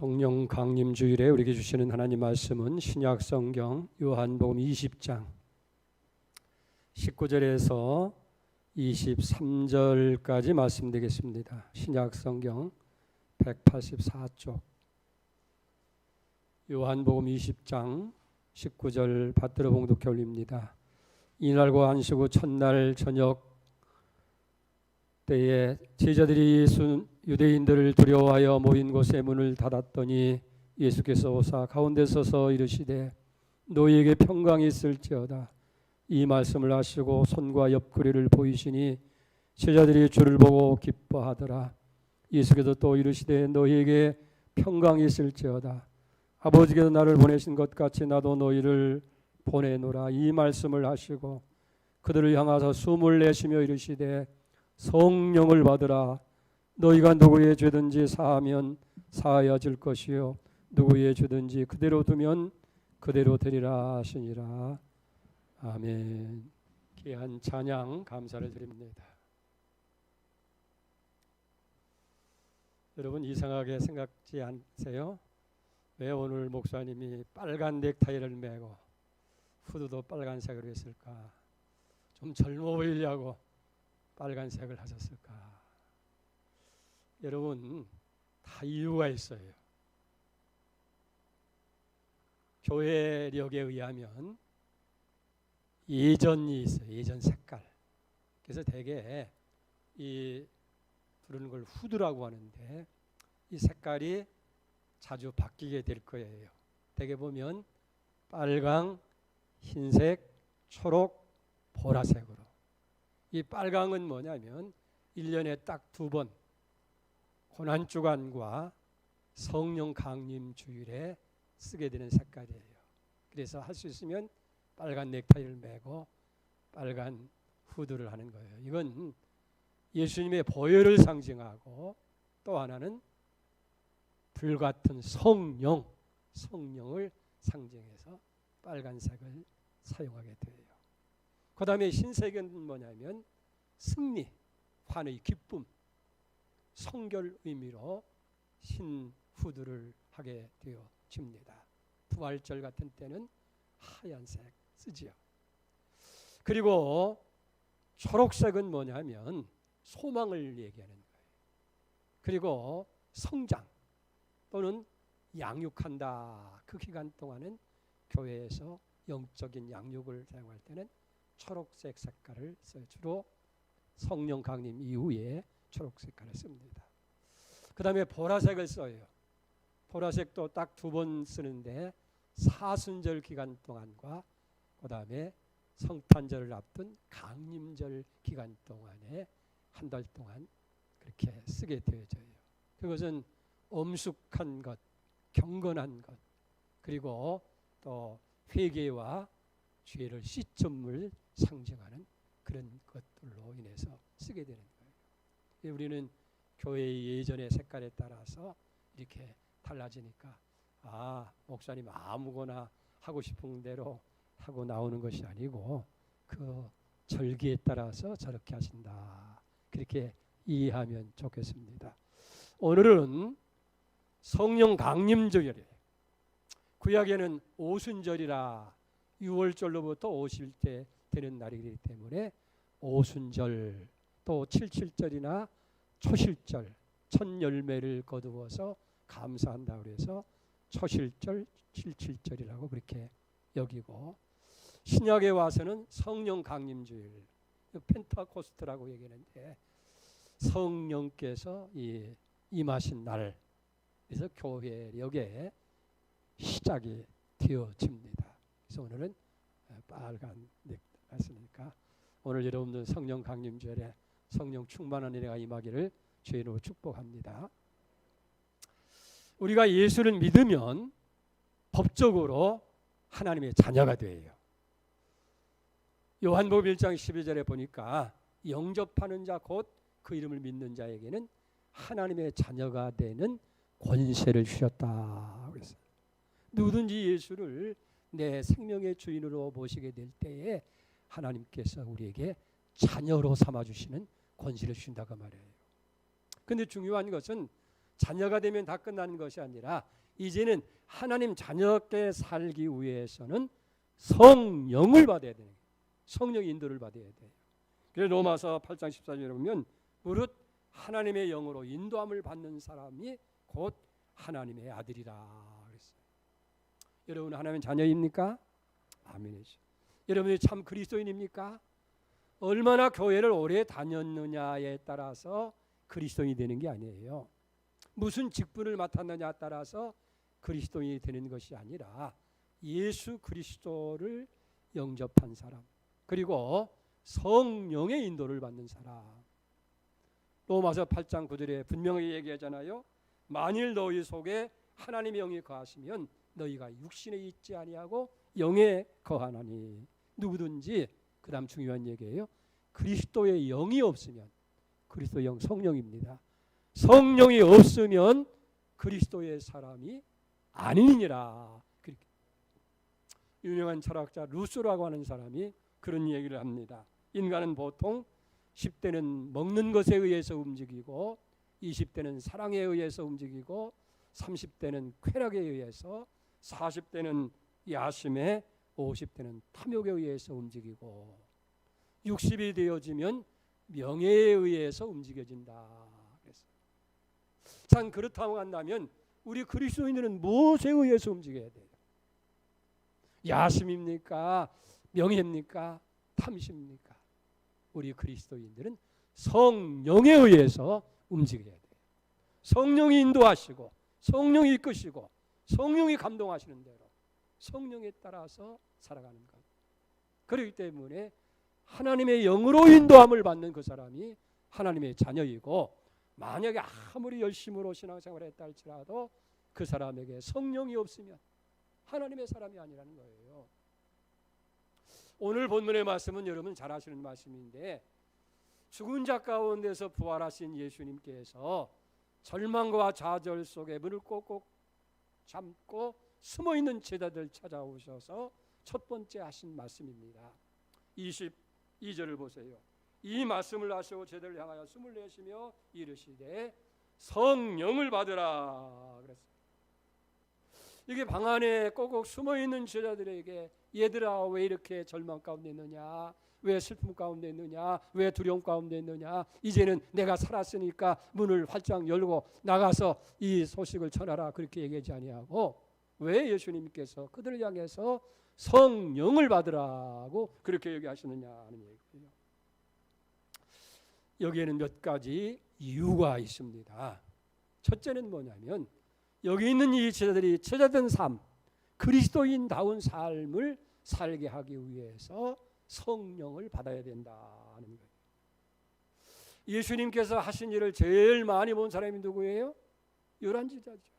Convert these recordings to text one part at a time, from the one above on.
성령 강림 주일에 우리에게 주시는 하나님 말씀은 신약 성경 요한복음 20장 19절에서 23절까지 말씀드리겠습니다. 신약 성경 184쪽 요한복음 20장 19절 받들어 봉독해 올립니다. 이날과 안식 후 첫날 저녁 때에 제자들이 예수 유대인들을 두려워하여 모인 곳에 문을 닫았더니 예수께서 오사 가운데 서서 이르시되 너희에게 평강이 있을지어다. 이 말씀을 하시고 손과 옆구리를 보이시니 제자들이 주를 보고 기뻐하더라. 예수께서 또 이르시되 너희에게 평강이 있을지어다. 아버지께서 나를 보내신 것 같이 나도 너희를 보내노라. 이 말씀을 하시고 그들을 향하사 숨을 내쉬며 이르시되 성령을 받으라. 너희가 누구의 죄든지 사하면 사하여질 것이요 누구의 죄든지 그대로 두면 그대로 되리라 하시니라. 아멘. 귀한 찬양 감사를 드립니다. 여러분 이상하게 생각지 않으세요? 왜 오늘 목사님이 빨간 넥타이를 매고 후드도 빨간색으로 했을까? 좀 젊어 보이려고 빨간색을 하셨을까? 여러분 다 이유가 있어요. 교회력에 의하면 예전이 있어요. 예전 색깔. 그래서 대개 이 부르는 걸 후드라고 하는데 이 색깔이 자주 바뀌게 될 거예요. 대개 보면 빨강, 흰색, 초록, 보라색으로. 이 빨강은 뭐냐면 1년에 딱 2번 고난주간과 성령 강림 주일에 쓰게 되는 색깔이에요. 그래서 할 수 있으면 빨간 넥타이를 매고 빨간 후드를 하는 거예요. 이건 예수님의 보혈을 상징하고 또 하나는 불같은 성령을 상징해서 빨간색을 사용하게 돼요. 그 다음에 흰색은 뭐냐면 승리, 환의, 기쁨, 성결 의미로 흰 후드를 하게 되어집니다. 부활절 같은 때는 하얀색 쓰지요. 그리고 초록색은 뭐냐면 소망을 얘기하는 거예요. 그리고 성장 또는 양육한다. 그 기간 동안은 교회에서 영적인 양육을 사용할 때는 초록색 색깔을 써요. 주로 성령 강림 이후에 초록 색깔을 씁니다. 그 다음에 보라색을 써요. 보라색도 딱 2번 쓰는데 사순절 기간 동안과 그 다음에 성탄절을 앞둔 강림절 기간 동안에 한 달 동안 그렇게 쓰게 되어져요. 그것은 엄숙한 것, 경건한 것, 그리고 또 회개와 죄를 씻음을 상징하는 그런 것들로 인해서 쓰게 되는 거예요. 우리는 교회의 예전의 색깔에 따라서 이렇게 달라지니까 목사님 아무거나 하고 싶은 대로 하고 나오는 것이 아니고 그 절기에 따라서 저렇게 하신다. 그렇게 이해하면 좋겠습니다. 오늘은 성령 강림주일이에요. 구약에는 오순절이라 6월절로부터 50일 되는 날이기 때문에 오순절 또 77절이나 초실절 첫 열매를 거두어서 감사한다고 그래서 초실절 77절이라고 그렇게 여기고 신약에 와서는 성령 강림주일 펜타코스트라고 얘기하는데 성령께서 임하신 날 그래서 교회력의 시작이 되어집니다. 그래서 오늘은 빨간 넥타이니까 오늘 여러분들 성령 강림주일에 성령 충만한 은혜가 임하기를 주의 이름으로 축복합니다. 우리가 예수를 믿으면 법적으로 하나님의 자녀가 돼요. 요한복음 1장 12절에 보니까 영접하는 자 곧 그 이름을 믿는 자에게는 하나님의 자녀가 되는 권세를 주셨다 그랬어요. 누구든지 예수를 내 생명의 주인으로 모시게 될 때에 하나님께서 우리에게 자녀로 삼아주시는 권세를 주신다고 말해요. 그런데 중요한 것은 자녀가 되면 다 끝나는 것이 아니라 이제는 하나님 자녀께 살기 위해서는 성령을 받아야 돼요. 성령 인도를 받아야 돼요. 그래서 로마서 8장 14절에 보면 무릇 하나님의 영으로 인도함을 받는 사람이 곧 하나님의 아들이라 그랬어요. 여러분 하나님의 자녀입니까? 아멘이죠. 여러분이 참 그리스도인입니까? 얼마나 교회를 오래 다녔느냐에 따라서 그리스도인이 되는 게 아니에요. 무슨 직분을 맡았느냐에 따라서 그리스도인이 되는 것이 아니라 예수 그리스도를 영접한 사람, 그리고 성령의 인도를 받는 사람. 로마서 8장 9절에 분명히 얘기하잖아요. 만일 너희 속에 하나님의 영이 거하시면 너희가 육신에 있지 아니하고 영에 거하나니. 누구든지, 그 다음 중요한 얘기예요. 그리스도의 영이 없으면, 그리스도의 영 성령입니다. 성령이 없으면 그리스도의 사람이 아니니라. 유명한 철학자 루소라고 하는 사람이 그런 얘기를 합니다. 인간은 보통 10대는 먹는 것에 의해서 움직이고 20대는 사랑에 의해서 움직이고 30대는 쾌락에 의해서 40대는 야심에 50대는 탐욕에 의해서 움직이고 60이 되어지면 명예에 의해서 움직여진다. 참 그렇다고 한다면 우리 그리스도인들은 무엇에 의해서 움직여야 돼요? 야심입니까? 명예입니까? 탐심입니까? 우리 그리스도인들은 성령에 의해서 움직여야 돼요. 성령이 인도하시고 성령이 이끄시고 성령이 감동하시는 대로 성령에 따라서 살아가는 것. 그렇기 때문에 하나님의 영으로 인도함을 받는 그 사람이 하나님의 자녀이고, 만약에 아무리 열심으로 신앙생활을 했다 할지라도 그 사람에게 성령이 없으면 하나님의 사람이 아니라는 거예요. 오늘 본문의 말씀은 여러분 잘 아시는 말씀인데, 죽은 자 가운데서 부활하신 예수님께서 절망과 좌절 속에 문을 꼭꼭 잠고 숨어있는 제자들 찾아오셔서 첫 번째 하신 말씀입니다. 22절을 보세요. 이 말씀을 하시고 제자들을 향하여 숨을 내쉬며 이르시되 성령을 받으라 그랬어요. 이게 방 안에 꼭꼭 숨어있는 제자들에게, 얘들아 왜 이렇게 절망 가운데 있느냐, 왜 슬픔 가운데 있느냐, 왜 두려움 가운데 있느냐, 이제는 내가 살았으니까 문을 활짝 열고 나가서 이 소식을 전하라, 그렇게 얘기하지 아니하고 왜 예수님께서 그들을 향해서 성령을 받으라고 그렇게 얘기하시느냐 하는 얘기예요. 여기에는 몇 가지 이유가 있습니다. 첫째는 뭐냐면, 여기 있는 이 제자들이 제자된 삶, 그리스도인다운 삶을 살게 하기 위해서 성령을 받아야 된다는 거예요. 예수님께서 하신 일을 제일 많이 본 사람이 누구예요? 열한 제자죠.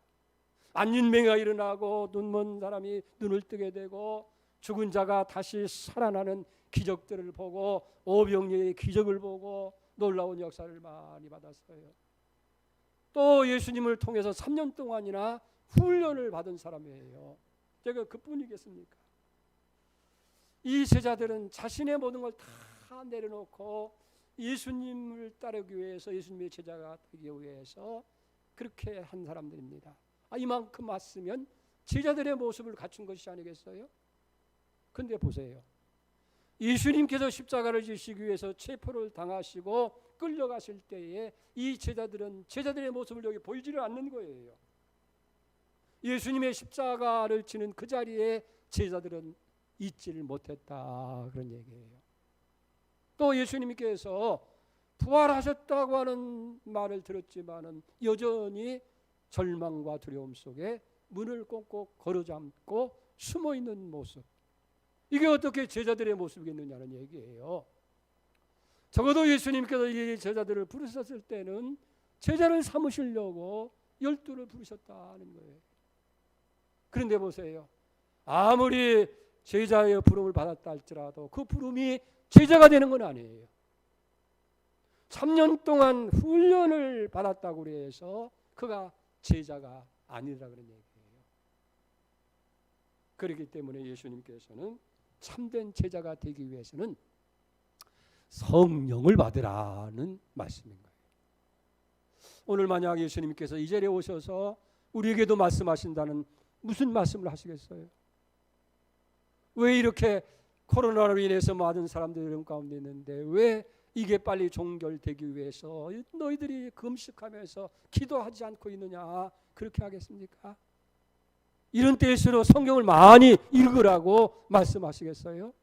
안진뱅이가 일어나고 눈먼 사람이 눈을 뜨게 되고 죽은 자가 다시 살아나는 기적들을 보고 오병이의 기적을 보고 놀라운 역사를 많이 받았어요. 또 예수님을 통해서 3년 동안이나 훈련을 받은 사람이에요. 제가 그뿐이겠습니까? 이 제자들은 자신의 모든 걸 다 내려놓고 예수님을 따르기 위해서, 예수님의 제자가 되기 위해서 그렇게 한 사람들입니다. 이만큼 왔으면 제자들의 모습을 갖춘 것이 아니겠어요? 근데 보세요. 예수님께서 십자가를 지시기 위해서 체포를 당하시고 끌려가실 때에 이 제자들은 제자들의 모습을 여기 보이지를 않는 거예요. 예수님의 십자가를 지는 그 자리에 제자들은 있지를 못했다, 그런 얘기예요. 또 예수님께서 부활하셨다고 하는 말을 들었지만은 여전히 절망과 두려움 속에 문을 꼭꼭 걸어잠고 숨어있는 모습, 이게 어떻게 제자들의 모습이겠느냐는 얘기예요. 적어도 예수님께서 이 제자들을 부르셨을 때는 제자를 삼으시려고 12를 부르셨다는 거예요. 그런데 보세요. 아무리 제자의 부름을 받았다 할지라도 그 부름이 제자가 되는 건 아니에요. 3년 동안 훈련을 받았다고 해서 그가 제자가 아니라 그런 얘기예요. 그렇기 때문에 예수님께서는 참된 제자가 되기 위해서는 성령을 받으라는 말씀인 거예요. 오늘 만약 예수님께서 이 자리에 오셔서 우리에게도 말씀하신다는 무슨 말씀을 하시겠어요? 왜 이렇게 코로나로 인해서 많은 사람들이 이런 가운데 있는데 왜 이게 빨리 종결되기 위해서 너희들이 금식하면서 기도하지 않고 있느냐 그렇게 하겠습니까? 이런 때일수록 성경을 많이 읽으라고 말씀하시겠어요?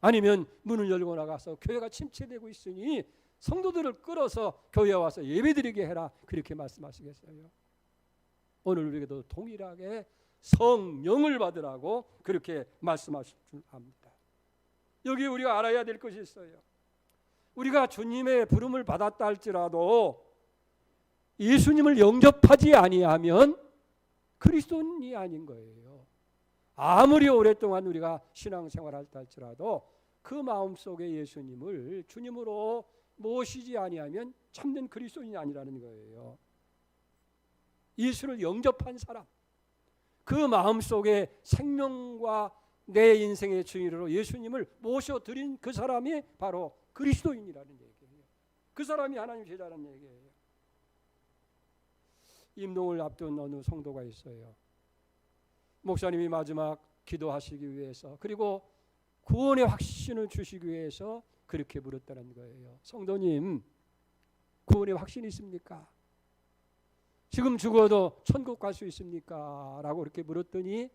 아니면 문을 열고 나가서 교회가 침체되고 있으니 성도들을 끌어서 교회에 와서 예배드리게 해라 그렇게 말씀하시겠어요? 오늘 우리에게도 동일하게 성령을 받으라고 그렇게 말씀하실 줄 압니다. 여기 우리가 알아야 될 것이 있어요. 우리가 주님의 부름을 받았다 할지라도 예수님을 영접하지 아니하면 그리스도인이 아닌 거예요. 아무리 오랫동안 우리가 신앙생활을 했다 할지라도 그 마음속에 예수님을 주님으로 모시지 아니하면 참된 그리스도인이 아니라는 거예요. 예수를 영접한 사람, 그 마음속에 생명과 내 인생의 주인으로 예수님을 모셔드린 그 사람이 바로 그리스도인이라는 얘기예요. 그 사람이 하나님 제자라는 얘기예요. 임동을 앞둔 어느 성도가 있어요. 목사님이 마지막 기도하시기 위해서 그리고 구원의 확신을 주시기 위해서 그렇게 물었다는 거예요. 성도님, 구원의 확신이 있습니까? 지금 죽어도 천국 갈 수 있습니까? 라고 그렇게 물었더니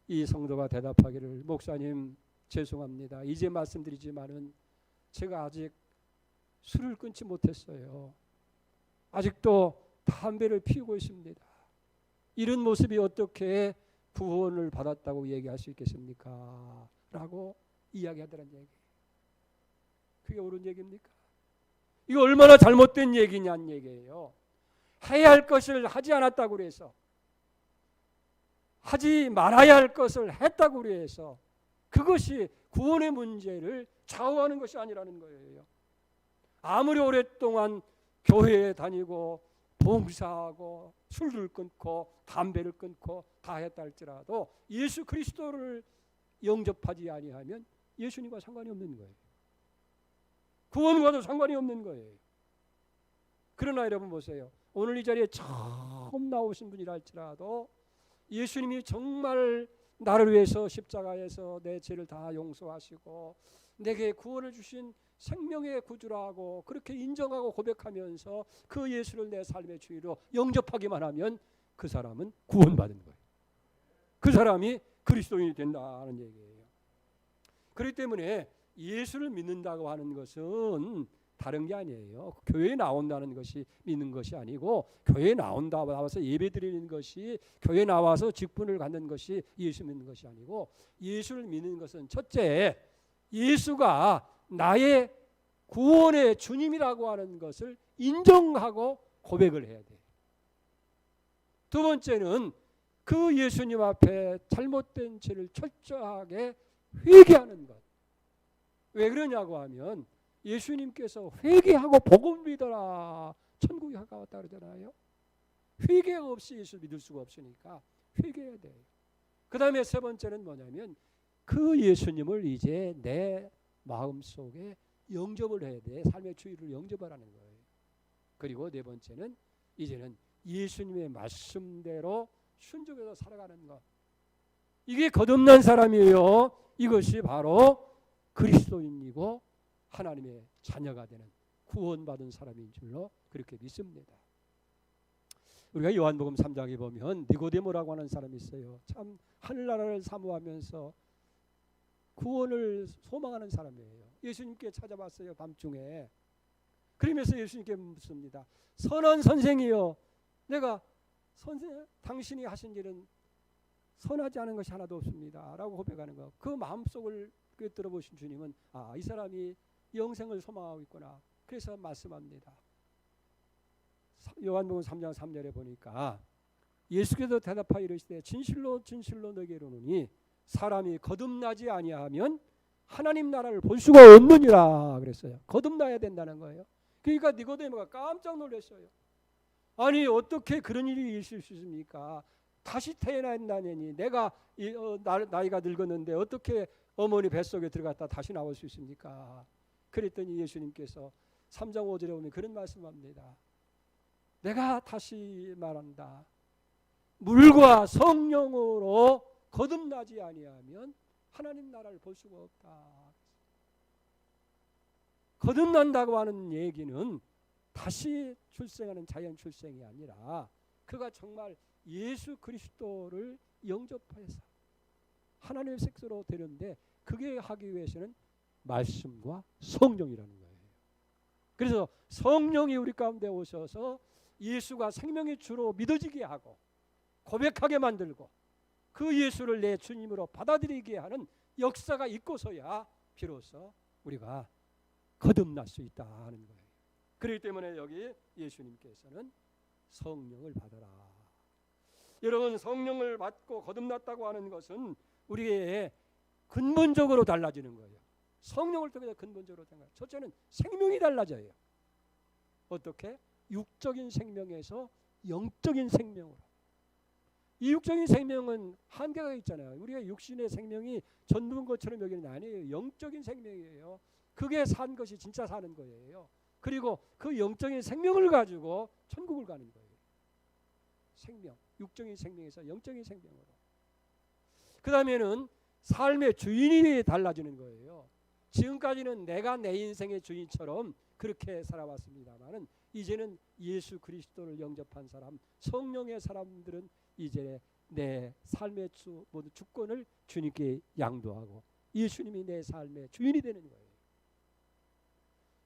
이 성도가 대답하기를 목사님 죄송합니다. 이제 말씀드리지만은 제가 아직 술을 끊지 못했어요. 아직도 담배를 피우고 있습니다. 이런 모습이 어떻게 구원을 받았다고 얘기할 수 있겠습니까? 라고 이야기하더란 얘기. 그게 옳은 얘기입니까? 이거 얼마나 잘못된 얘기냐는 얘기예요. 해야 할 것을 하지 않았다고 해서 하지 말아야 할 것을 했다고 해서 그것이 구원의 문제를 좌우하는 것이 아니라는 거예요. 아무리 오랫동안 교회에 다니고 봉사하고 술을 끊고 담배를 끊고 다 했다 할지라도 예수 그리스도를 영접하지 아니하면 예수님과 상관이 없는 거예요. 구원과도 상관이 없는 거예요. 그러나 여러분 보세요. 오늘 이 자리에 처음 나오신 분이라 할지라도 예수님이 정말 나를 위해서 십자가에서 내 죄를 다 용서하시고 내게 구원을 주신 생명의 구주라고 그렇게 인정하고 고백하면서 그 예수를 내 삶의 주인으로 영접하기만 하면 그 사람은 구원받은 거예요. 그 사람이 그리스도인이 된다는 얘기예요. 그렇기 때문에 예수를 믿는다고 하는 것은 다른 게 아니에요. 교회에 나온다는 것이 믿는 것이 아니고 교회에 나와서 예배 드리는 것이 교회에 나와서 직분을 갖는 것이 예수 믿는 것이 아니고 예수를 믿는 것은 첫째 예수가 나의 구원의 주님이라고 하는 것을 인정하고 고백을 해야 돼요. 두 번째는 그 예수님 앞에 잘못된 죄를 철저하게 회개하는 것. 왜 그러냐고 하면 예수님께서 회개하고 복음 믿어라 천국에 가까웠다 그러잖아요. 회개가 없이 예수 믿을 수가 없으니까 회개해야 돼요. 그 다음에 세 번째는 뭐냐면 그 예수님을 이제 내 마음속에 영접을 해야 돼. 삶의 주의를 영접하라는 거예요. 그리고 네 번째는 이제는 예수님의 말씀대로 순종해서 살아가는 것. 이게 거듭난 사람이에요. 이것이 바로 그리스도인이고 하나님의 자녀가 되는 구원받은 사람인 줄로 그렇게 믿습니다. 우리가 요한복음 3장에 보면 니고데모라고 하는 사람이 있어요. 참 하늘나라를 사모하면서 구원을 소망하는 사람이에요. 예수님께 찾아왔어요. 밤중에. 그러면서 예수님께 묻습니다. 선한 선생이요, 내가 당신이 하신 일은 선하지 않은 것이 하나도 없습니다 라고 고백하는 거. 그 마음속을 들어보신 주님은 이 사람이 영생을 소망하고 있구나. 그래서 말씀합니다. 요한복음 3장 3절에 보니까 예수께서 대답하여 이르시되 진실로 진실로 너희에게 이르노니 사람이 거듭나지 아니하면 하나님 나라를 볼 수가 없느니라 그랬어요. 거듭나야 된다는 거예요. 그러니까 니고데모가 깜짝 놀랐어요. 아니 어떻게 그런 일이 있을 수 있습니까? 다시 태어난다니 내가 나이가 늙었는데 어떻게 어머니 뱃속에 들어갔다 다시 나올 수 있습니까? 그랬더니 예수님께서 3장 5절에 보면 그런 말씀합니다. 내가 다시 말한다. 물과 성령으로 거듭나지 아니하면 하나님 나라를 볼 수가 없다. 거듭난다고 하는 얘기는 다시 출생하는 자연 출생이 아니라 그가 정말 예수 그리스도를 영접해서 하나님의 색소로 되는데, 그게 하기 위해서는 말씀과 성령이라는 거예요. 그래서 성령이 우리 가운데 오셔서 예수가 생명의 주로 믿어지게 하고 고백하게 만들고 그 예수를 내 주님으로 받아들이게 하는 역사가 있고서야 비로소 우리가 거듭날 수 있다 하는 거예요. 그렇기 때문에 여기 예수님께서는 성령을 받아라. 여러분, 성령을 받고 거듭났다고 하는 것은 우리의 근본적으로 달라지는 거예요. 성령을 통해서 근본적으로 달라져요. 첫째는 생명이 달라져요. 어떻게? 육적인 생명에서 영적인 생명으로. 이 육적인 생명은 한계가 있잖아요. 우리가 육신의 생명이 전부인 것처럼 여기는 아니에요. 영적인 생명이에요. 그게 산 것이 진짜 사는 거예요. 그리고 그 영적인 생명을 가지고 천국을 가는 거예요. 생명, 육적인 생명에서 영적인 생명으로. 그 다음에는 삶의 주인이 달라지는 거예요. 지금까지는 내가 내 인생의 주인처럼 그렇게 살아왔습니다만은 이제는 예수 그리스도를 영접한 사람, 성령의 사람들은 이제 내 삶의 모든 주권을 주님께 양도하고 예수님이 내 삶의 주인이 되는 거예요.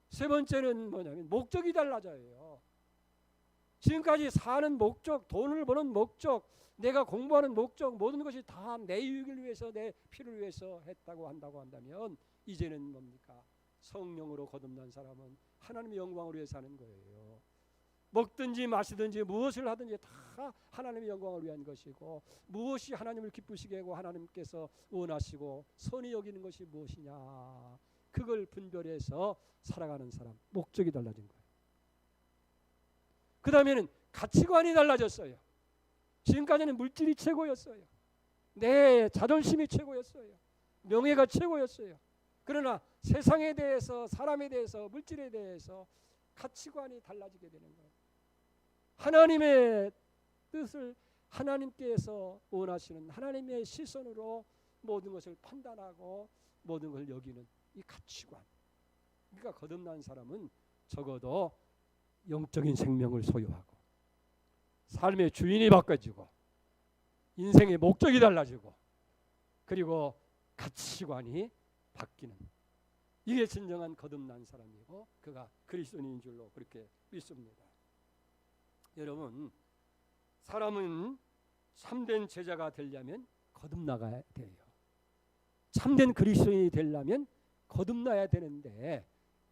세 번째는 뭐냐면 목적이 달라져요. 지금까지 사는 목적, 돈을 버는 목적, 내가 공부하는 목적, 모든 것이 다 내 유익을 위해서, 내 필요를 위해서 했다고 한다면 이제는 뭡니까? 성령으로 거듭난 사람은 하나님의 영광을 위해 사는 거예요. 먹든지 마시든지 무엇을 하든지 다 하나님의 영광을 위한 것이고, 무엇이 하나님을 기쁘시게 하고 하나님께서 원하시고 선히 여기는 것이 무엇이냐, 그걸 분별해서 살아가는 사람, 목적이 달라진 거예요. 그 다음에는 가치관이 달라졌어요. 지금까지는 물질이 최고였어요. 내 자존심이 최고였어요. 명예가 최고였어요. 그러나 세상에 대해서, 사람에 대해서, 물질에 대해서 가치관이 달라지게 되는 거예요. 하나님의 뜻을, 하나님께서 원하시는 하나님의 시선으로 모든 것을 판단하고 모든 것을 여기는 이 가치관. 그러니까 거듭난 사람은 적어도 영적인 생명을 소유하고 삶의 주인이 바꿔지고 인생의 목적이 달라지고 그리고 가치관이 바뀌는, 이게 진정한 거듭난 사람이고 그가 그리스도인인 줄로 그렇게 믿습니다. 여러분, 사람은 참된 제자가 되려면 거듭나가야 돼요. 참된 그리스도인이 되려면 거듭나야 되는데,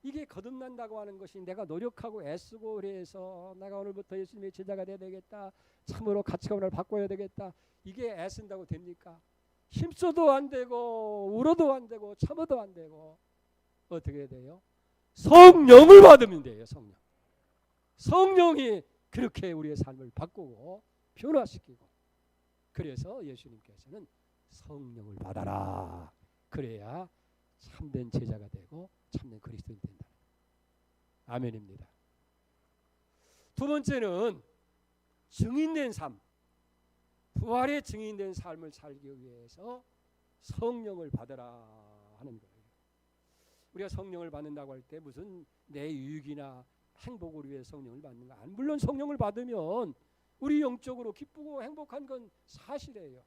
이게 거듭난다고 하는 것이 내가 노력하고 애쓰고 그래서 내가 오늘부터 예수님의 제자가 돼야 되겠다, 참으로 가치관을 바꿔야 되겠다, 이게 애쓴다고 됩니까? 힘써도 안 되고 울어도 안 되고 참아도 안 되고 어떻게 돼요? 성령을 받으면 돼요. 성령이 그렇게 우리의 삶을 바꾸고 변화시키고, 그래서 예수님께서는 성령을 받아라. 그래야 참된 제자가 되고 참된 그리스도인이 된다. 아멘입니다. 두 번째는 증인된 삶, 부활의 증인된 삶을 살기 위해서 성령을 받으라 하는 거예요. 우리가 성령을 받는다고 할 때 무슨 내 유익이나 행복을 위해 성령을 받는 거 아니에요. 물론 성령을 받으면 우리 영적으로 기쁘고 행복한 건 사실이에요.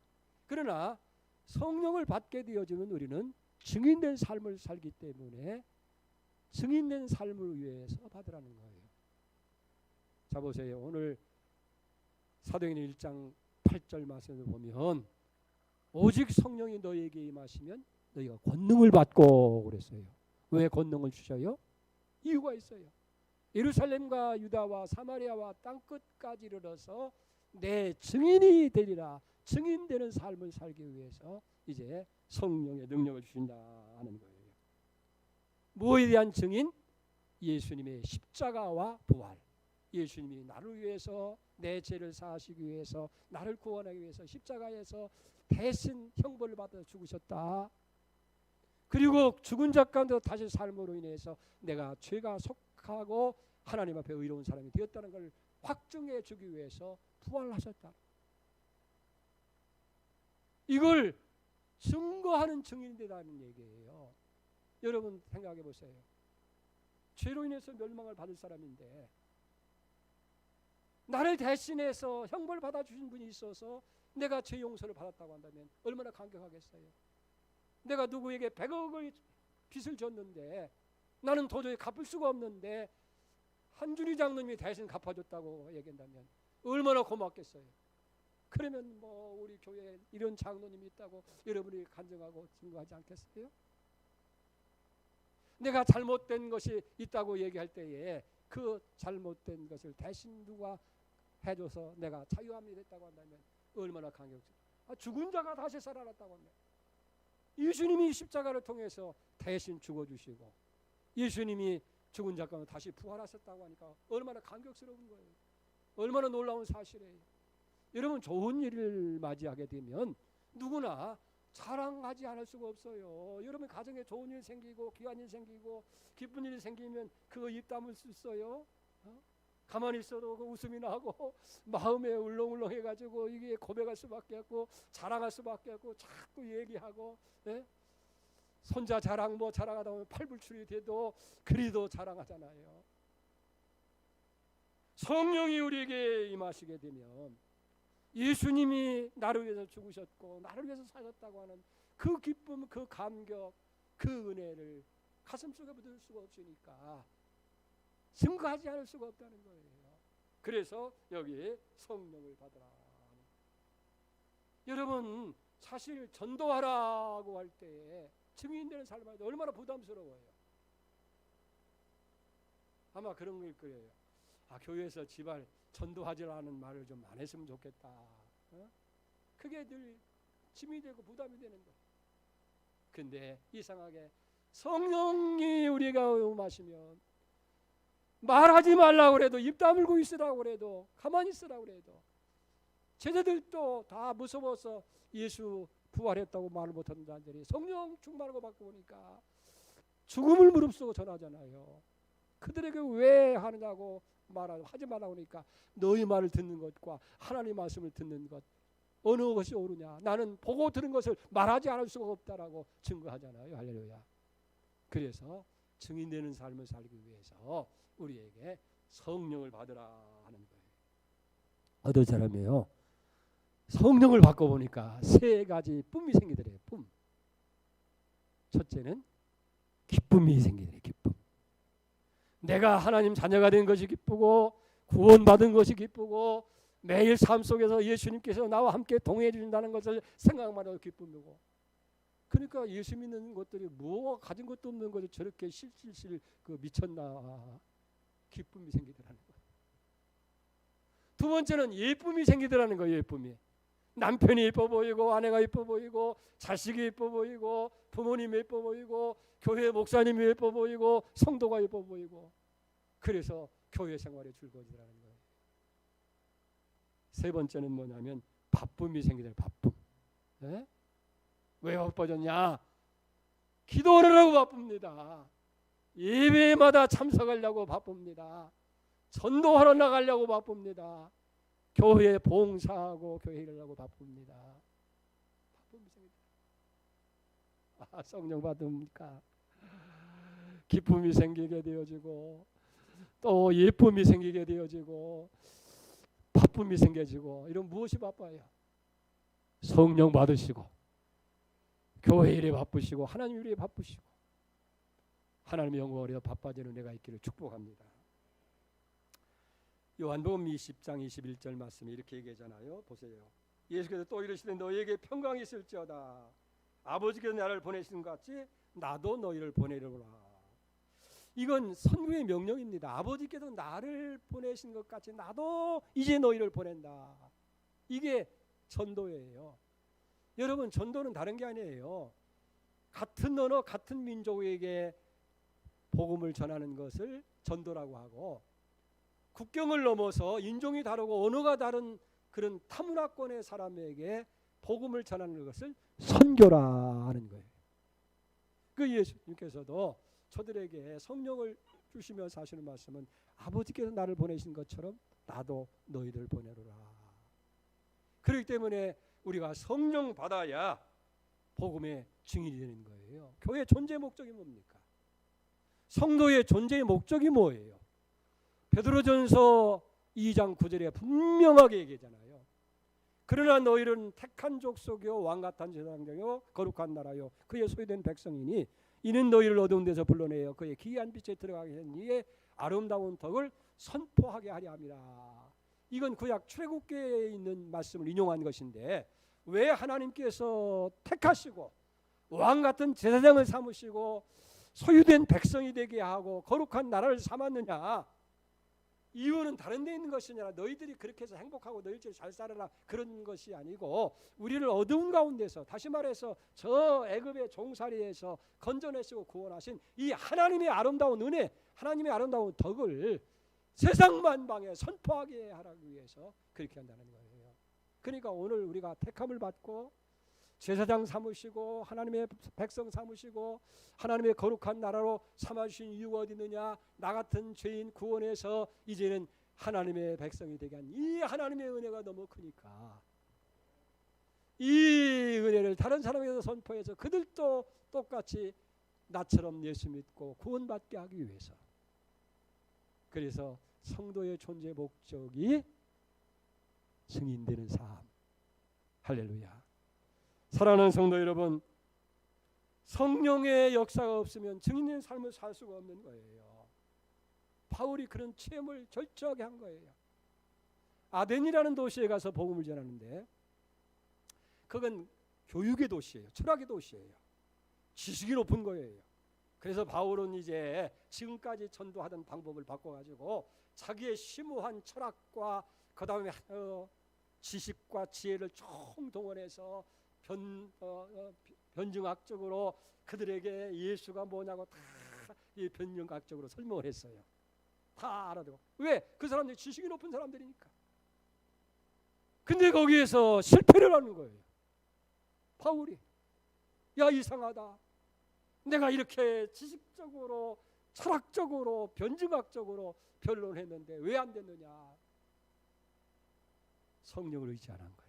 그러나 성령을 받게 되어지면 우리는 증인된 삶을 살기 때문에 증인된 삶을 위해서 받으라는 거예요. 자 보세요. 오늘 사도행전 1장 8절 말씀을 보면 오직 성령이 너희에게 임하시면 너희가 권능을 받고 그랬어요. 왜 권능을 주셔요? 이유가 있어요. 예루살렘과 유다와 사마리아와 땅끝까지 이르러서 내 증인이 되리라. 증인되는 삶을 살기 위해서 이제 성령의 능력을 주신다 하는 거예요. 무엇에 대한 증인? 예수님의 십자가와 부활. 예수님이 나를 위해서, 내 죄를 사하시기 위해서, 나를 구원하기 위해서 십자가에서 대신 형벌을 받아 죽으셨다. 그리고 죽은 자 가운데 다시 삶으로 인해서 내가 죄가 속하고 하나님 앞에 의로운 사람이 되었다는 걸 확증해 주기 위해서 부활하셨다. 이걸 증거하는 증인이 되라는 얘기예요. 여러분 생각해 보세요. 죄로 인해서 멸망을 받을 사람인데 나를 대신해서 형벌 받아주신 분이 있어서 내가 죄 용서를 받았다고 한다면 얼마나 감격하겠어요. 내가 누구에게 100억의 빚을 졌는데 나는 도저히 갚을 수가 없는데 한준희 장로님이 대신 갚아줬다고 얘기한다면 얼마나 고맙겠어요. 그러면 뭐 우리 교회에 이런 장로님이 있다고 여러분이 간증하고 증거하지 않겠어요? 내가 잘못된 것이 있다고 얘기할 때에 그 잘못된 것을 대신 누가 해줘서 내가 자유함이 됐다고 한다면 얼마나 감격스러워. 죽은 자가 다시 살아났다고 합니다. 예수님이 십자가를 통해서 대신 죽어주시고 예수님이 죽은 자 가운데 다시 부활하셨다고 하니까 얼마나 감격스러운 거예요. 얼마나 놀라운 사실이에요. 여러분 좋은 일을 맞이하게 되면 누구나 자랑하지 않을 수가 없어요. 여러분 가정에 좋은 일 생기고 귀한 일 생기고 기쁜 일이 생기면 그거 입 다물 수 있어요? 가만히 있어도 그 웃음이 나고 마음에 울렁울렁 해가지고 이게 고백할 수밖에 없고 자랑할 수밖에 없고 자꾸 얘기하고 손자 자랑 뭐 자랑하다 보면 팔불출이 돼도 그리도 자랑하잖아요. 성령이 우리에게 임하시게 되면 예수님이 나를 위해서 죽으셨고 나를 위해서 사셨다고 하는 그 기쁨, 그 감격, 그 은혜를 가슴속에 묻을 수가 없으니까 증거하지 않을 수가 없다는 거예요. 그래서 여기 성령을 받으라. 여러분 사실 전도하라고 할 때 증인되는 삶을 할 때 얼마나 부담스러워요. 아마 그런 걸 거예요. 교회에서 제발 전도하지라는 말을 좀 안 했으면 좋겠다. 그게 늘 짐이 되고 부담이 되는 거예요. 근데 이상하게 성령이 우리가 음하시면 말하지 말라고 그래도 입 다물고 있으라고 그래도 가만히 있으라고 그래도 제자들도 다 무서워서 예수 부활했다고 말을 못하는 자들이 성령 충만하고 받고 보니까 죽음을 무릅쓰고 전하잖아요. 그들에게 왜 하느냐고 하지 말라고 하니까 너희 말을 듣는 것과 하나님 말씀을 듣는 것 어느 것이 옳으냐. 나는 보고 들은 것을 말하지 않을 수가 없다라고 증거하잖아요. 할렐루야. 그래서 증인되는 삶을 살기 위해서 우리에게 성령을 받으라 하는 거예요. 어떤 사람이에요? 성령을 받고 보니까 세 가지 뿜이 생기더래요. 뿜. 첫째는 기쁨이 생기더래요. 기쁨. 내가 하나님 자녀가 된 것이 기쁘고 구원받은 것이 기쁘고 매일 삶 속에서 예수님께서 나와 함께 동행해 주신다는 것을 생각만 해도 기쁨이고 그러니까 예수 믿는 것들이 뭐 가진 것도 없는 것을 저렇게 실실실 미쳤나 기쁨이 생기더라는 거예요. 두 번째는 예쁨이 생기더라는 거예요. 예쁨이. 남편이 예뻐 보이고 아내가 예뻐 보이고 자식이 예뻐 보이고 부모님이 예뻐 보이고 교회 목사님이 예뻐 보이고 성도가 예뻐 보이고 그래서 교회 생활에 즐거워지라는 거예요. 세 번째는 뭐냐면 바쁨이 생기더라고요. 바쁨. 네? 왜 바빠졌냐? 기도하려고 바쁩니다. 예배마다 참석하려고 바쁩니다. 전도하러 나가려고 바쁩니다. 교회에 봉사하고 교회 일하려고 바쁩니다. 바쁨이 생기더라고요. 성령 받으니까 기쁨이 생기게 되어지고 또 예쁨이 생기게 되어지고 바쁨이 생겨지고 이런 무엇이 바빠요? 성령 받으시고 교회 일에 바쁘시고 하나님 일에 바쁘시고 하나님의 영광을 위해 바빠지는 은혜가 있기를 축복합니다. 요한복음 20장 21절 말씀이 이렇게 얘기하잖아요. 보세요. 예수께서 또 이르시되 너희에게 평강이 있을지어다. 아버지께서 나를 보내신 것 같이 나도 너희를 보내리라. 이건 선구의 명령입니다. 아버지께서 나를 보내신 것 같이 나도 이제 너희를 보낸다. 이게 전도예요. 여러분 전도는 다른 게 아니에요. 같은 언어 같은 민족에게 복음을 전하는 것을 전도라고 하고 국경을 넘어서 인종이 다르고 언어가 다른 그런 타문화권의 사람에게 복음을 전하는 것을 선교라 하는 거예요. 그 예수님께서도 저들에게 성령을 주시면서 하시는 말씀은 아버지께서 나를 보내신 것처럼 나도 너희를 보내노라. 그렇기 때문에 우리가 성령 받아야 복음의 증인이 되는 거예요. 교회 존재 목적이 뭡니까? 성도의 존재의 목적이 뭐예요? 베드로전서 2장 9절에 분명하게 얘기하잖아요. 그러나 너희는 택한 족속이요 왕같은 제사장이요 거룩한 나라요 그의 소유된 백성이니 이는 너희를 어두운 데서 불러내어 그의 기이한 빛에 들어가게 한 이의 아름다운 덕을 선포하게 하려 함이라. 이건 구약 출애굽기에 있는 말씀을 인용한 것인데 왜 하나님께서 택하시고 왕같은 제사장을 삼으시고 소유된 백성이 되게 하고 거룩한 나라를 삼았느냐? 이유는 다른 데 있는 것이 아니라 너희들이 그렇게 해서 행복하고 너희들이 잘 살아라 그런 것이 아니고 우리를 어두운 가운데서 다시 말해서 저 애굽의 종살이에서 건져내시고 구원하신 이 하나님의 아름다운 은혜, 하나님의 아름다운 덕을 세상 만방에 선포하게 하기 위해서 그렇게 한다는 거예요. 그러니까 오늘 우리가 택함을 받고 제사장 삼으시고 하나님의 백성 삼으시고 하나님의 거룩한 나라로 삼아주신 이유가 어디 있느냐? 나 같은 죄인 구원해서 이제는 하나님의 백성이 되게 한 이 하나님의 은혜가 너무 크니까 이 은혜를 다른 사람에게서 선포해서 그들도 똑같이 나처럼 예수 믿고 구원받게 하기 위해서. 그래서 성도의 존재 목적이 증인되는 삶. 할렐루야. 사랑하는 성도 여러분, 성령의 역사가 없으면 증인의 삶을 살 수가 없는 거예요. 바울이 그런 체험을 철저하게 한 거예요. 아덴이라는 도시에 가서 복음을 전하는데 그건 교육의 도시예요. 철학의 도시예요. 지식이 높은 거예요. 그래서 바울은 이제 지금까지 전도하던 방법을 바꿔가지고 자기의 심오한 철학과 그 다음에 지식과 지혜를 총동원해서 변증학적으로 그들에게 예수가 뭐냐고 다 변증학적으로 설명을 했어요. 다 알아듣고. 왜? 그 사람들이 지식이 높은 사람들이니까. 근데 거기에서 실패를 하는 거예요. 바울이. 야, 이상하다. 내가 이렇게 지식적으로 철학적으로 변증학적으로 변론했는데 왜 안 됐느냐? 성령을 의지 안 한 거예요.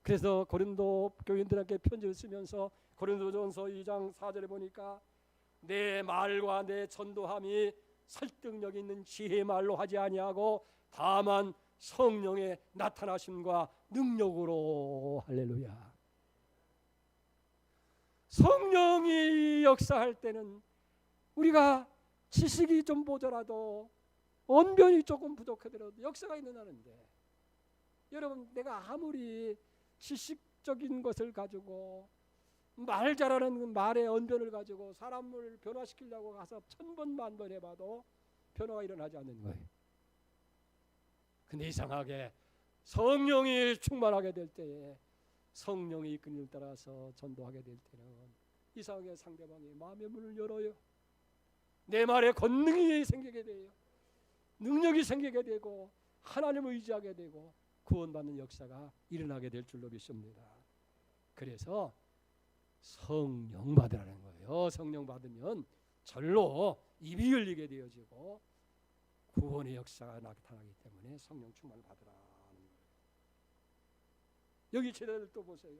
그래서 고린도 교인들에게 편지를 쓰면서 고린도전서 2장 4절에 보니까 내 말과 내 전도함이 설득력 있는 지혜의 말로 하지 아니하고 다만 성령의 나타나심과 능력으로. 할렐루야. 성령이 역사할 때는 우리가 지식이 좀 모자라도 언변이 조금 부족하더라도 역사가 일어나는데, 여러분 내가 아무리 지식적인 것을 가지고 말 잘하는 말의 언변을 가지고 사람을 변화시키려고 가서 1000번 만번 해봐도 변화가 일어나지 않는 거예요. 근데 이상하게 성령이 충만하게 될 때에 성령의 이끌림을 따라서 전도하게 될 때는 이상하게 상대방이 마음의 문을 열어요. 내 말에 권능이 생기게 돼요. 능력이 생기게 되고 하나님을 의지하게 되고 구원받는 역사가 일어나게 될 줄로 믿습니다. 그래서 성령 받으라는 거예요. 성령 받으면 절로 입이 열리게 되어지고 구원의 역사가 나타나기 때문에 성령 충만을 받으라는 거예요. 여기 제자들 또 보세요.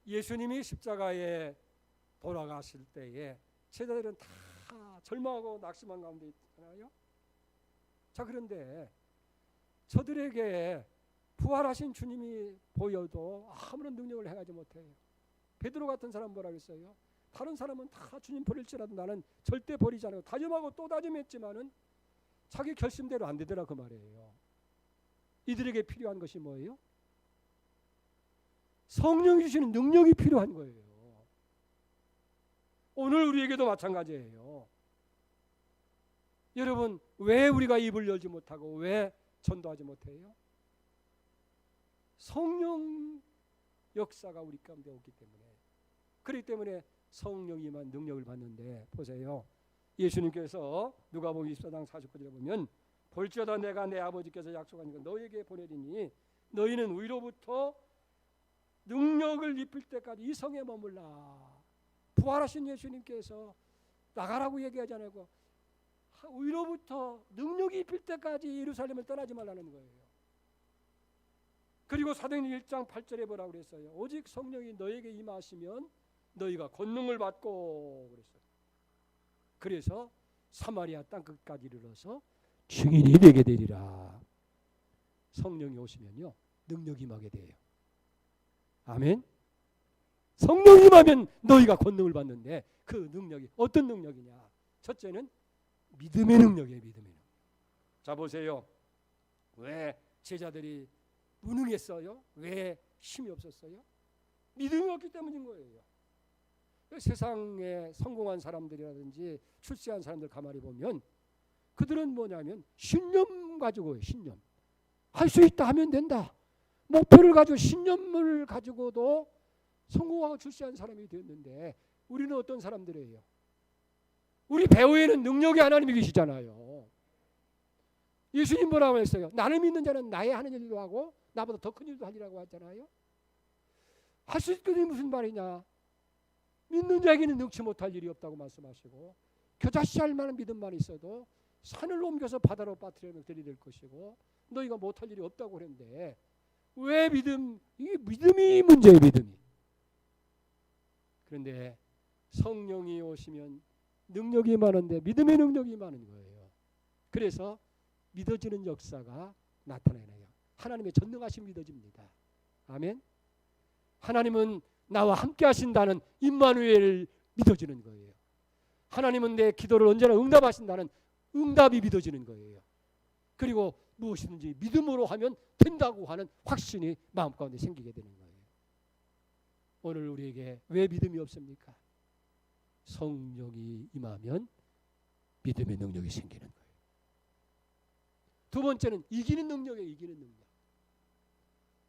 예수님이 십자가에 돌아가실 때에 제자들은 다 절망하고 낙심한 가운데 있잖아요. 자, 그런데 저들에게 부활하신 주님이 보여도 아무런 능력을 행하지 못해요. 베드로 같은 사람 뭐라 그랬어요? 다른 사람은 다 주님 버릴지라도 나는 절대 버리지 않고 다짐하고 또 다짐했지만은 자기 결심대로 안 되더라 그 말이에요. 이들에게 필요한 것이 뭐예요? 성령이 주시는 능력이 필요한 거예요. 오늘 우리에게도 마찬가지예요. 여러분 왜 우리가 입을 열지 못하고 왜 전도하지 못해요? 성령 역사가 우리 가운데 없기 때문에. 그렇기 때문에 성령이만 능력을 받는데 보세요. 예수님께서 누가복음 24장 49절에 보면 볼지어다 내가 내 아버지께서 약속한 것 너희에게 보내리니 너희는 위로부터 능력을 입을 때까지 이 성에 머물라. 부활하신 예수님께서 나가라고 얘기하지 않고 위로부터 능력이 입힐 때까지 예루살렘을 떠나지 말라는 거예요. 그리고 사도행전 1장 8절에 뭐라고 그랬어요? 오직 성령이 너에게 임하시면 너희가 권능을 받고 그랬어요. 그래서 사마리아 땅 끝까지 이르러서 증인이 되게 되리라. 성령이 오시면요 능력이 임하게 돼요. 아멘. 성령이 임하면 너희가 권능을 받는데 그 능력이 어떤 능력이냐? 첫째는 믿음의 능력이에요. 믿음의 능력. 자 보세요. 왜 제자들이 무능했어요? 왜 힘이 없었어요? 믿음이 없기 때문인 거예요. 세상에 성공한 사람들이라든지 출세한 사람들 가만히 보면 그들은 뭐냐면 신념 가지고 신념. 할 수 있다 하면 된다. 목표를 가지고 신념을 가지고도 성공하고 출세한 사람이 되었는데 우리는 어떤 사람들이에요? 우리 배후에는 능력이 하나님이 계시잖아요. 예수님 뭐라고 했어요? 나를 믿는 자는 나의 하는 일도 하고 나보다 더 큰 일도 하리라고 하잖아요. 할 수 있거든요. 무슨 말이냐? 믿는 자에게는 능치 못할 일이 없다고 말씀하시고 겨자씨할 만한 믿음만 있어도 산을 옮겨서 바다로 빠뜨리면 들이댈 것이고 너희가 못할 일이 없다고 그랬는데 왜 이게 믿음이 문제예요. 믿음이. 그런데 성령이 오시면 능력이 많은데 믿음의 능력이 많은 거예요. 그래서 믿어지는 역사가 나타나요. 하나님의 전능하심 믿어집니다. 아멘. 하나님은 나와 함께 하신다는 임마누엘을 믿어지는 거예요. 하나님은 내 기도를 언제나 응답하신다는 응답이 믿어지는 거예요. 그리고 무엇이든지 믿음으로 하면 된다고 하는 확신이 마음 가운데 생기게 되는 거예요. 오늘 우리에게 왜 믿음이 없습니까? 성령이 임하면 믿음의 능력이 생기는 거예요. 두 번째는 이기는 능력이에요. 이기는 능력.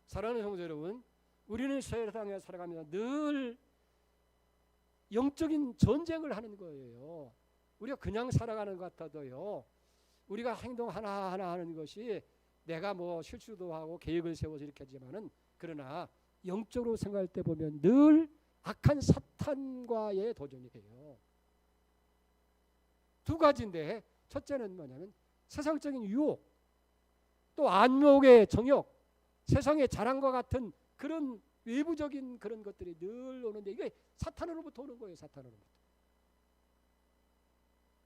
사랑하는 성도 여러분, 우리는 세상에 살아가면서 늘 영적인 전쟁을 하는 거예요. 우리가 그냥 살아가는 것 같아도요. 우리가 행동 하나하나 하는 것이 내가 뭐 실수도 하고 계획을 세워서 이렇게 하지만은 그러나 영적으로 생각할 때 보면 늘 악한 사탄과의 도전이에요. 두 가지인데 첫째는 뭐냐면 세상적인 유혹, 또 안목의 정욕, 세상의 자랑과 같은 그런 외부적인 그런 것들이 늘 오는데 이게 사탄으로부터 오는 거예요. 사탄으로부터.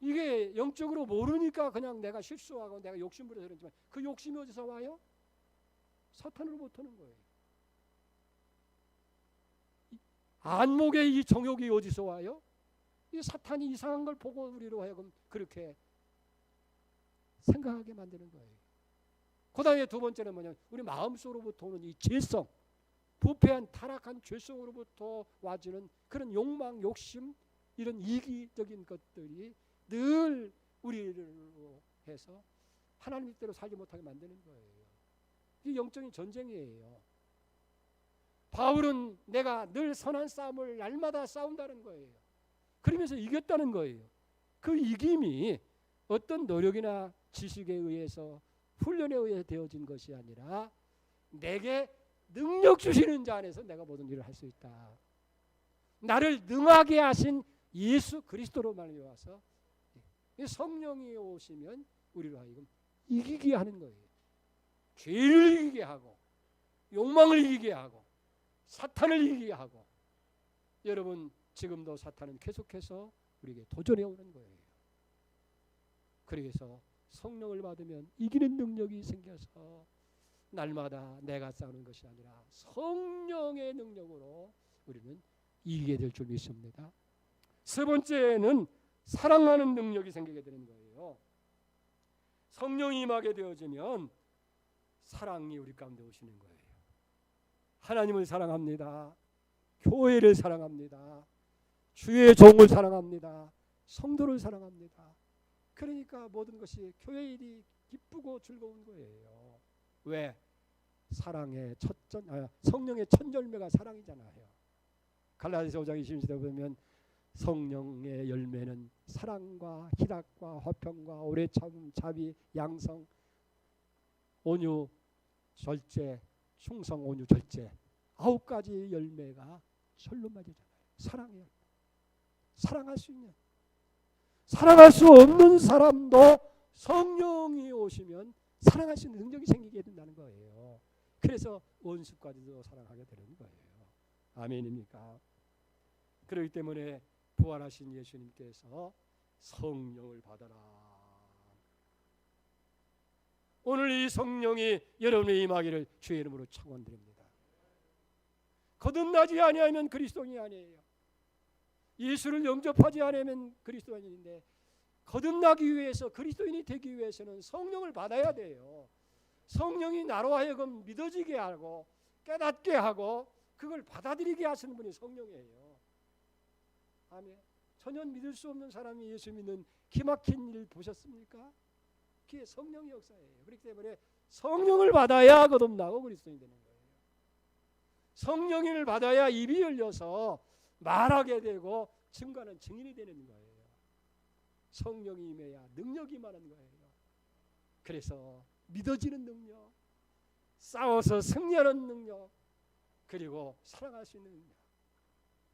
이게 영적으로 모르니까 그냥 내가 실수하고 내가 욕심부려서 그러지만 그 욕심이 어디서 와요? 사탄으로부터 오는 거예요. 안목의 이 정욕이 어디서 와요? 이 사탄이 이상한 걸 보고 우리로 하여금 그렇게 생각하게 만드는 거예요. 그 다음에 두 번째는 뭐냐면 우리 마음속으로부터 오는 이 죄성, 부패한 타락한 죄성으로부터 와주는 그런 욕망, 욕심, 이런 이기적인 것들이 늘 우리로 해서 하나님 뜻대로 살지 못하게 만드는 거예요. 이게 영적인 전쟁이에요. 바울은 내가 늘 선한 싸움을 날마다 싸운다는 거예요. 그러면서 이겼다는 거예요. 그 이김이 어떤 노력이나 지식에 의해서 훈련에 의해 되어진 것이 아니라 내게 능력 주시는 자 안에서 내가 모든 일을 할 수 있다. 나를 능하게 하신 예수 그리스도로 말미암아서 성령이 오시면 우리로 하여금 이기게 하는 거예요. 죄를 이기게 하고 욕망을 이기게 하고 사탄을 이기게 하고 여러분 지금도 사탄은 계속해서 우리에게 도전해 오는 거예요. 그래서 성령을 받으면 이기는 능력이 생겨서 날마다 내가 싸우는 것이 아니라 성령의 능력으로 우리는 이기게 될 줄 믿습니다. 세 번째는 사랑하는 능력이 생기게 되는 거예요. 성령이 임하게 되어지면 사랑이 우리 가운데 오시는 거예요. 하나님을 사랑합니다. 교회를 사랑합니다. 주의 종을 사랑합니다. 성도를 사랑합니다. 그러니까 모든 것이 교회 일이 기쁘고 즐거운 거예요. 왜? 사랑의 성령의 첫 열매가 사랑이잖아요. 갈라디아서 5장 20절에 보면 성령의 열매는 사랑과 희락과 화평과 오래 참음, 자비, 양성, 온유, 절제, 충성, 온유, 절제 9가지 열매가 절로 맺어잖아요. 사랑이에요. 사랑할 수 있는 사랑할 수 없는 사람도 성령이 오시면 사랑할 수 있는 능력이 생기게 된다는 거예요. 그래서 원수까지도 사랑하게 되는 거예요. 아멘입니까? 그렇기 때문에 부활하신 예수님께서 성령을 받아라. 오늘 이 성령이 여러분의 임하기를 주의 이름으로 축원드립니다. 거듭나지 아니하면 그리스도인이 아니에요. 예수를 영접하지 않으면 그리스도인인데, 거듭나기 위해서, 그리스도인이 되기 위해서는 성령을 받아야 돼요. 성령이 나로 하여금 믿어지게 하고 깨닫게 하고 그걸 받아들이게 하시는 분이 성령이에요. 아멘. 전혀 믿을 수 없는 사람이 예수 믿는 기막힌 일 보셨습니까? 그게 성령의 역사예요. 그렇기 때문에 성령을 받아야 거듭나고 그리스도인이 되는 거예요. 성령을 받아야 입이 열려서 말하게 되고 증거하는 증인이 되는 거예요. 성령이 임해야 능력이 임하는 거예요. 그래서 믿어지는 능력, 싸워서 승리하는 능력, 그리고 사랑할 수 있는 능력,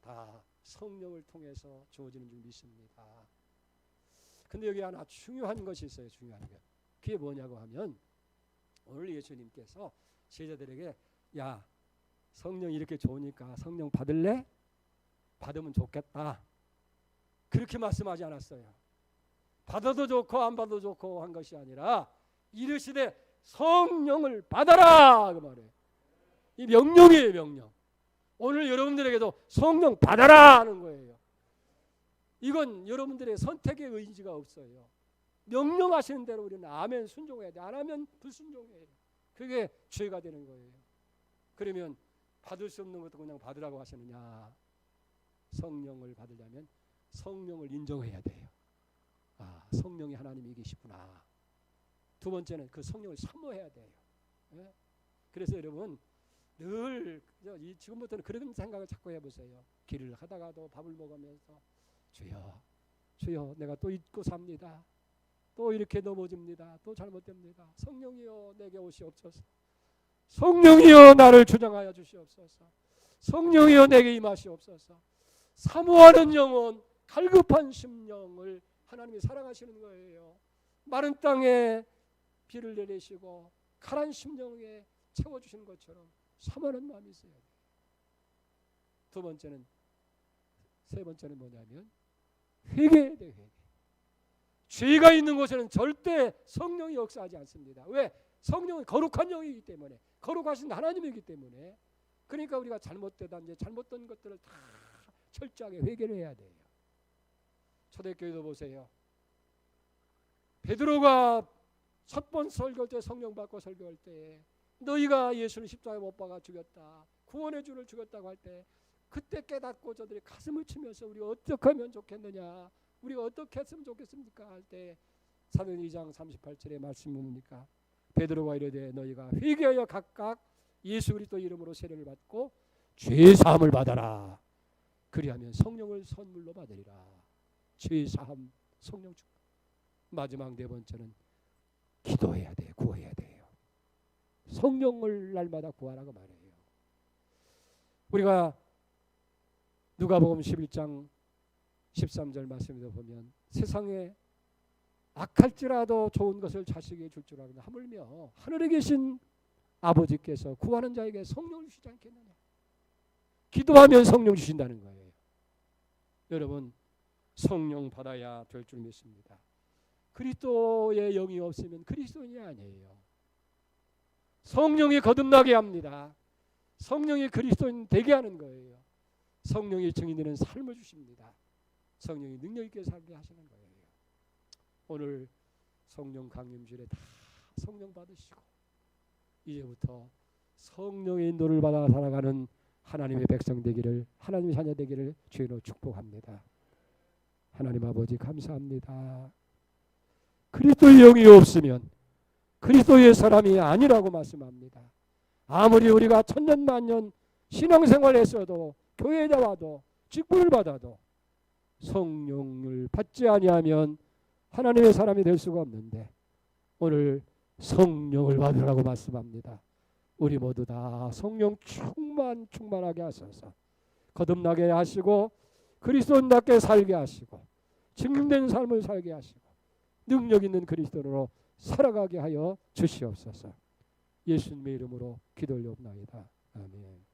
다 성령을 통해서 주어지는 줄 믿습니다. 근데 여기 하나 중요한 것이 있어요. 중요한 것. 그게 뭐냐고 하면, 오늘 예수님께서 제자들에게 야, 성령 이렇게 좋으니까 성령 받을래? 받으면 좋겠다. 그렇게 말씀하지 않았어요. 받아도 좋고 안 받아도 좋고 한 것이 아니라 이르시되 성령을 받아라 그 말이에요. 이 명령이에요. 명령. 오늘 여러분들에게도 성령 받아라 하는 거예요. 이건 여러분들의 선택의 의지가 없어요. 명령하시는 대로 우리는 아멘 순종해야 돼. 안 하면 불순종해요. 그게 죄가 되는 거예요. 그러면 받을 수 없는 것도 그냥 받으라고 하시느냐. 성령을 받으려면 성령을 인정해야 돼요. 아, 성령이 하나님이 계시구나. 두 번째는 그 성령을 사모해야 돼요. 예? 그래서 여러분 늘 지금부터는 그런 생각을 자꾸 해보세요. 길을 하다가도 밥을 먹으면서 주여, 주여, 내가 또 잊고 삽니다. 또 이렇게 넘어집니다. 또 잘못됩니다. 성령이여 내게 오시옵소서. 성령이여 나를 주장하여 주시옵소서. 성령이여 내게 임하시옵소서. 사모하는 영혼, 갈급한 심령을 하나님이 사랑하시는 거예요. 마른 땅에 비를 내리시고 가란 심령에 채워주시는 것처럼 사모하는 마음이 있어야 돼요. 세 번째는 뭐냐면 회개해야 돼요. 회개. 죄가 있는 곳에는 절대 성령이 역사하지 않습니다. 왜? 성령은 거룩한 영이기 때문에, 거룩하신 하나님이기 때문에. 그러니까 우리가 잘못된 것들을 다 철저하게 회개를 해야 돼요. 초대교회도 보세요. 베드로가 첫 번 설교할 때, 성령 받고 설교할 때 너희가 예수를 십자가에 못 박아 죽였다, 구원의 주를 죽였다고 할 때 그때 깨닫고 저들이 가슴을 치면서 우리가 어떻게 하면 좋겠느냐, 우리가 어떻게 했으면 좋겠습니까 할 때 사도행 2장 38절의 말씀이 뭡니까? 베드로가 이르되 너희가 회개하여 각각 예수 그리스도 이름으로 세례를 받고 죄 사함을 받아라. 그리하면 성령을 선물로 받으리라. 죄 사함, 성령 축복. 마지막 네 번째는 기도해야 돼요. 구해야 돼요. 성령을 날마다 구하라고 말해요. 우리가 누가복음 11장 13절 말씀에서 보면 세상에 악할지라도 좋은 것을 자식에게 줄 줄 알고 하물며 하늘에 계신 아버지께서 구하는 자에게 성령을 주시지 않겠느냐. 기도하면 성령 주신다는 거예요. 여러분 성령 받아야 될 줄 믿습니다. 그리스도의 영이 없으면 그리스도인이 아니에요. 성령이 거듭나게 합니다. 성령이 그리스도인 되게 하는 거예요. 성령이 증인되는 삶을 주십니다. 성령이 능력 있게 살게 하시는 거예요. 오늘 성령 강림주일에 다 성령 받으시고 이제부터 성령의 인도를 받아 살아가는 하나님의 백성 되기를, 하나님의 자녀 되기를 주의로 축복합니다. 하나님 아버지 감사합니다. 그리스도의 영이 없으면 그리스도의 사람이 아니라고 말씀합니다. 아무리 우리가 천년만년 신앙생활했어도 교회에 나와도 직분을 받아도 성령을 받지 아니하면 하나님의 사람이 될 수가 없는데 오늘 성령을 받으라고 말씀합니다. 우리 모두 다 성령 충만하게 하셔서 거듭나게 하시고 그리스도인답게 살게 하시고 증명된 삶을 살게 하시고 능력 있는 그리스도로 살아가게 하여 주시옵소서. 예수님의 이름으로 기도를 올려옵나이다. 아멘.